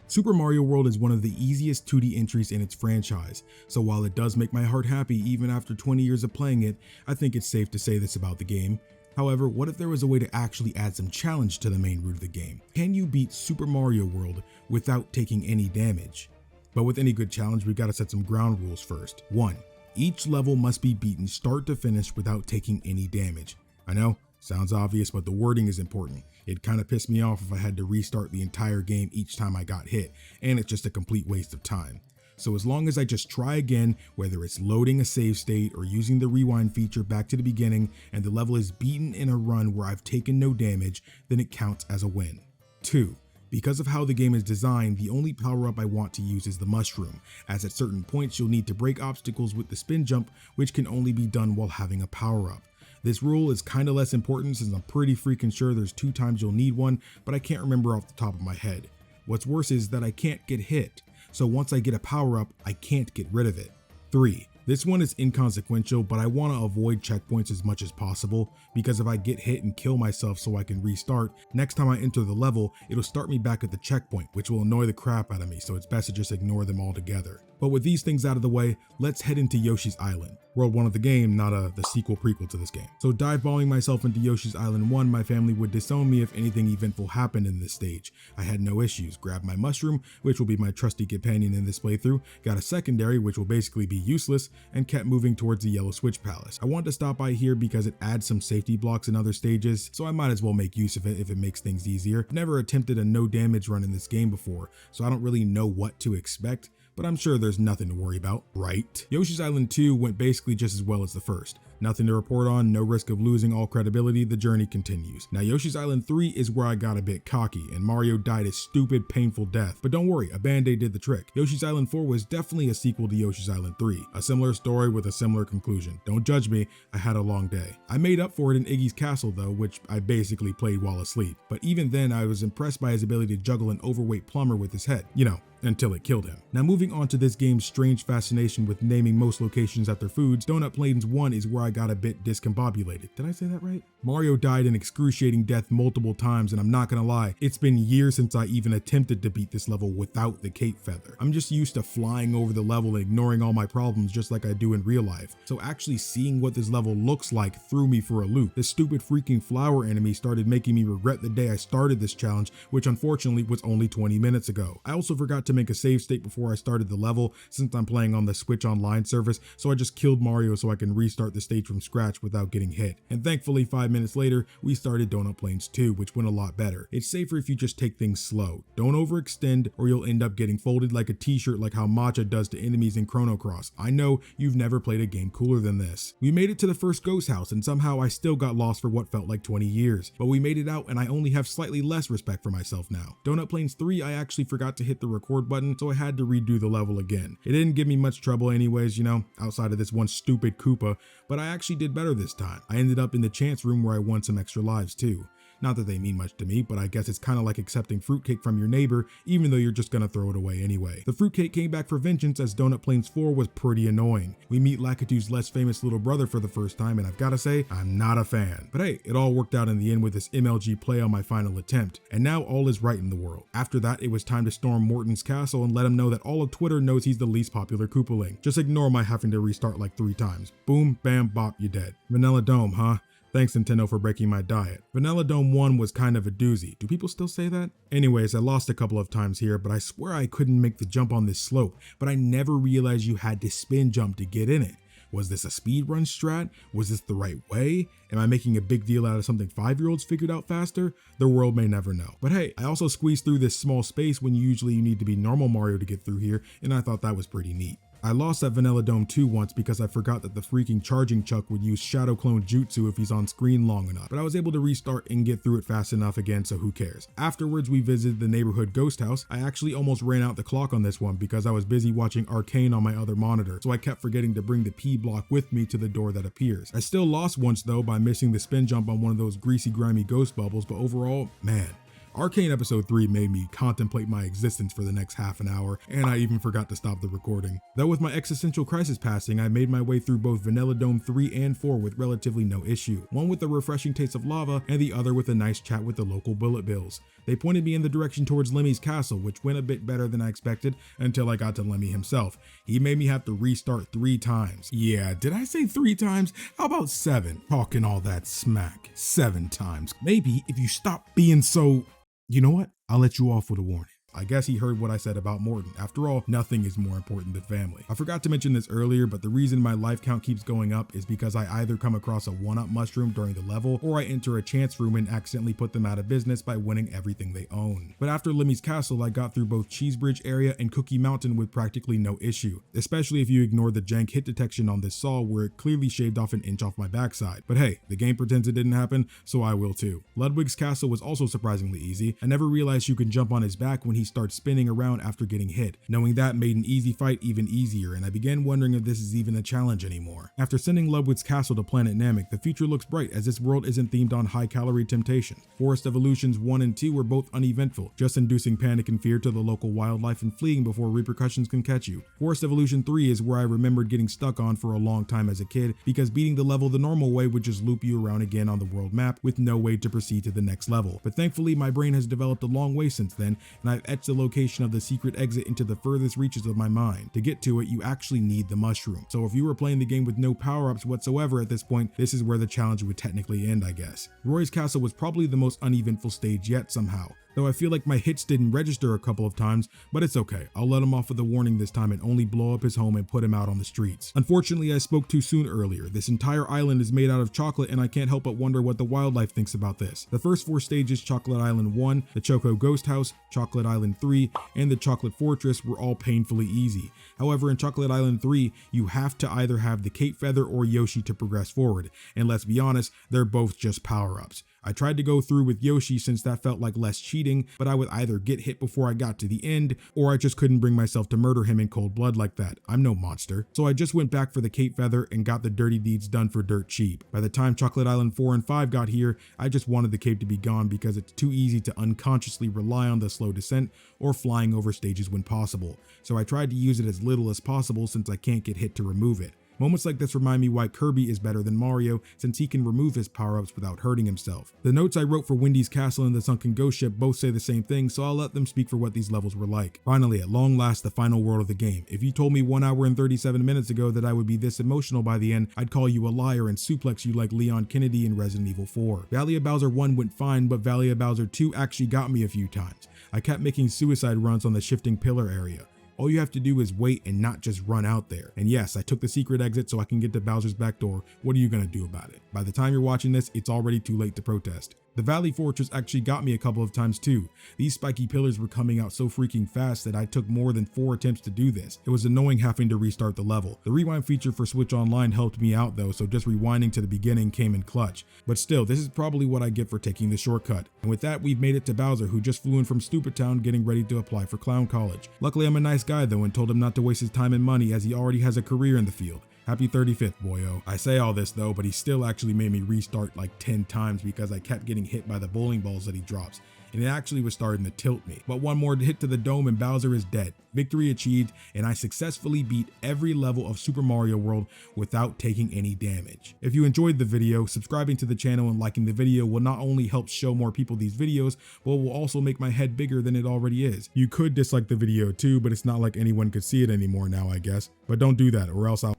Super Mario World is one of the easiest 2D entries in its franchise, so while it does make my heart happy even after 20 years of playing it, I think it's safe to say this about the game. However, what if there was a way to actually add some challenge to the main route of the game? Can you beat Super Mario World without taking any damage? But with any good challenge, we gotta set some ground rules first. 1. Each level must be beaten start to finish without taking any damage. I know, sounds obvious, but the wording is important. It kind of pissed me off if I had to restart the entire game each time I got hit, and it's just a complete waste of time. So as long as I just try again, whether it's loading a save state or using the rewind feature back to the beginning, and the level is beaten in a run where I've taken no damage, then it counts as a win. 2. Because of how the game is designed, the only power-up I want to use is the mushroom, as at certain points you'll need to break obstacles with the spin jump, which can only be done while having a power-up. This rule is kinda less important since I'm pretty freaking sure there's 2 times you'll need one, but I can't remember off the top of my head. What's worse is that I can't get hit, so once I get a power up, I can't get rid of it. 3. This one is inconsequential, but I want to avoid checkpoints as much as possible, because if I get hit and kill myself so I can restart, next time I enter the level, it'll start me back at the checkpoint, which will annoy the crap out of me, so it's best to just ignore them altogether. But with these things out of the way, let's head into Yoshi's Island. World 1 of the game, not the sequel prequel to this game. So dive bombing myself into Yoshi's Island 1, my family would disown me if anything eventful happened in this stage. I had no issues, grabbed my mushroom, which will be my trusty companion in this playthrough, got a secondary, which will basically be useless, and kept moving towards the Yellow Switch Palace. I wanted to stop by here because it adds some safety blocks in other stages, so I might as well make use of it if it makes things easier. I've never attempted a no damage run in this game before, so I don't really know what to expect, but I'm sure there's nothing to worry about, right? Yoshi's Island 2 went basically just as well as the first. Nothing to report on, no risk of losing all credibility, the journey continues. Now Yoshi's Island 3 is where I got a bit cocky, and Mario died a stupid, painful death. But don't worry, a band-aid did the trick. Yoshi's Island 4 was definitely a sequel to Yoshi's Island 3. A similar story with a similar conclusion. Don't judge me, I had a long day. I made up for it in Iggy's castle though, which I basically played while asleep. But even then, I was impressed by his ability to juggle an overweight plumber with his head. You know, until it killed him. Now moving on to this game's strange fascination with naming most locations after foods, Donut Plains 1 is where I got a bit discombobulated. Did I say that right? Mario died an excruciating death multiple times, and I'm not gonna lie, it's been years since I even attempted to beat this level without the cape feather. I'm just used to flying over the level and ignoring all my problems just like I do in real life. So actually seeing what this level looks like threw me for a loop. This stupid freaking flower enemy started making me regret the day I started this challenge, which unfortunately was only 20 minutes ago. I also forgot to make a save state before I started the level since I'm playing on the Switch Online service, so I just killed Mario so I can restart the stage from scratch without getting hit. And thankfully 5 minutes later, we started Donut Plains 2, which went a lot better. It's safer if you just take things slow. Don't overextend or you'll end up getting folded like a t-shirt like how Matcha does to enemies in Chrono Cross. I know you've never played a game cooler than this. We made it to the first ghost house and somehow I still got lost for what felt like 20 years, but we made it out and I only have slightly less respect for myself now. Donut Plains 3, I actually forgot to hit the record button, so I had to redo the level again. It didn't give me much trouble anyways, you know, outside of this one stupid Koopa, but I actually did better this time. I ended up in the chance room where I won some extra lives too. Not that they mean much to me, but I guess it's kind of like accepting fruitcake from your neighbor, even though you're just gonna throw it away anyway. The fruitcake came back for vengeance as Donut Plains 4 was pretty annoying. We meet Lakitu's less famous little brother for the first time, and I've gotta say, I'm not a fan. But hey, it all worked out in the end with this MLG play on my final attempt, and now all is right in the world. After that, it was time to storm Morton's castle and let him know that all of Twitter knows he's the least popular Koopaling. Just ignore my having to restart like 3 times. Boom, bam, bop, you dead. Vanilla Dome, huh? Thanks Nintendo for breaking my diet. Vanilla Dome 1 was kind of a doozy. Do people still say that? Anyways, I lost a couple of times here, but I swear I couldn't make the jump on this slope, but I never realized you had to spin jump to get in it. Was this a speedrun strat? Was this the right way? Am I making a big deal out of something 5-year-olds figured out faster? The world may never know. But hey, I also squeezed through this small space when usually you need to be normal Mario to get through here, and I thought that was pretty neat. I lost at Vanilla Dome 2 once because I forgot that the freaking charging chuck would use Shadow Clone Jutsu if he's on screen long enough, but I was able to restart and get through it fast enough again, so who cares. Afterwards, we visited the neighborhood ghost house. I actually almost ran out the clock on this one because I was busy watching Arcane on my other monitor, so I kept forgetting to bring the P block with me to the door that appears. I still lost once though by missing the spin jump on one of those greasy grimy ghost bubbles, but overall, man, Arcane episode 3 made me contemplate my existence for the next half an hour, and I even forgot to stop the recording. Though with my existential crisis passing, I made my way through both Vanilla Dome 3 and 4 with relatively no issue, one with a refreshing taste of lava and the other with a nice chat with the local bullet bills. They pointed me in the direction towards Lemmy's castle, which went a bit better than I expected until I got to Lemmy himself. He made me have to restart 3 times. Yeah, did I say 3 times? How about 7? Talking all that smack. 7 times. Maybe if you stop being so... You know what? I'll let you off with a warning. I guess he heard what I said about Morton. After all, nothing is more important than family. I forgot to mention this earlier, but the reason my life count keeps going up is because I either come across a 1-up mushroom during the level, or I enter a chance room and accidentally put them out of business by winning everything they own. But after Lemmy's castle, I got through both Cheesebridge area and Cookie Mountain with practically no issue, especially if you ignore the jank hit detection on this saw where it clearly shaved off an inch off my backside. But hey, the game pretends it didn't happen, so I will too. Ludwig's castle was also surprisingly easy. I never realized you can jump on his back when he starts spinning around after getting hit. Knowing that made an easy fight even easier, and I began wondering if this is even a challenge anymore. After sending Ludwig's castle to planet Namek, the future looks bright as this world isn't themed on high-calorie temptation. Forest Evolutions 1 and 2 were both uneventful, just inducing panic and fear to the local wildlife and fleeing before repercussions can catch you. Forest Evolution 3 is where I remembered getting stuck on for a long time as a kid, because beating the level the normal way would just loop you around again on the world map with no way to proceed to the next level. But thankfully my brain has developed a long way since then, and I've etched the location of the secret exit into the furthest reaches of my mind. To get to it, you actually need the mushroom. So if you were playing the game with no power-ups whatsoever at this point, this is where the challenge would technically end, I guess. Roy's castle was probably the most uneventful stage yet somehow, though I feel like my hits didn't register a couple of times, but it's okay. I'll let him off with a warning this time and only blow up his home and put him out on the streets. Unfortunately, I spoke too soon earlier. This entire island is made out of chocolate, and I can't help but wonder what the wildlife thinks about this. The first 4 stages, Chocolate Island 1, the Choco Ghost House, Chocolate Island 3, and the Chocolate Fortress, were all painfully easy. However, in Chocolate Island 3, you have to either have the Cape Feather or Yoshi to progress forward, and let's be honest, they're both just power-ups. I tried to go through with Yoshi since that felt like less cheating, but I would either get hit before I got to the end, or I just couldn't bring myself to murder him in cold blood like that. I'm no monster. So I just went back for the Cape Feather and got the dirty deeds done for dirt cheap. By the time Chocolate Island 4 and 5 got here, I just wanted the cape to be gone because it's too easy to unconsciously rely on the slow descent or flying over stages when possible. So I tried to use it as little as possible since I can't get hit to remove it. Moments like this remind me why Kirby is better than Mario, since he can remove his power-ups without hurting himself. The notes I wrote for Wendy's Castle and the Sunken Ghost Ship both say the same thing, so I'll let them speak for what these levels were like. Finally, at long last, the final world of the game. If you told me 1 hour and 37 minutes ago that I would be this emotional by the end, I'd call you a liar and suplex you like Leon Kennedy in Resident Evil 4. Valley of Bowser 1 went fine, but Valley of Bowser 2 actually got me a few times. I kept making suicide runs on the shifting pillar area. All you have to do is wait and not just run out there. And yes, I took the secret exit so I can get to Bowser's back door. What are you gonna do about it? By the time you're watching this, it's already too late to protest. The Valley Fortress actually got me a couple of times too. These spiky pillars were coming out so freaking fast that I took more than 4 attempts to do this. It was annoying having to restart the level. The rewind feature for Switch Online helped me out though, so just rewinding to the beginning came in clutch. But still, this is probably what I get for taking the shortcut. And with that, we've made it to Bowser, who just flew in from Stupid Town getting ready to apply for Clown College. Luckily, I'm a nice guy though and told him not to waste his time and money as he already has a career in the field. Happy 35th, boyo. I say all this though, but he still actually made me restart like 10 times because I kept getting hit by the bowling balls that he drops, and it actually was starting to tilt me. But one more hit to the dome and Bowser is dead. Victory achieved, and I successfully beat every level of Super Mario World without taking any damage. If you enjoyed the video, subscribing to the channel and liking the video will not only help show more people these videos, but will also make my head bigger than it already is. You could dislike the video too, but it's not like anyone could see it anymore now, I guess. But don't do that, or else I'll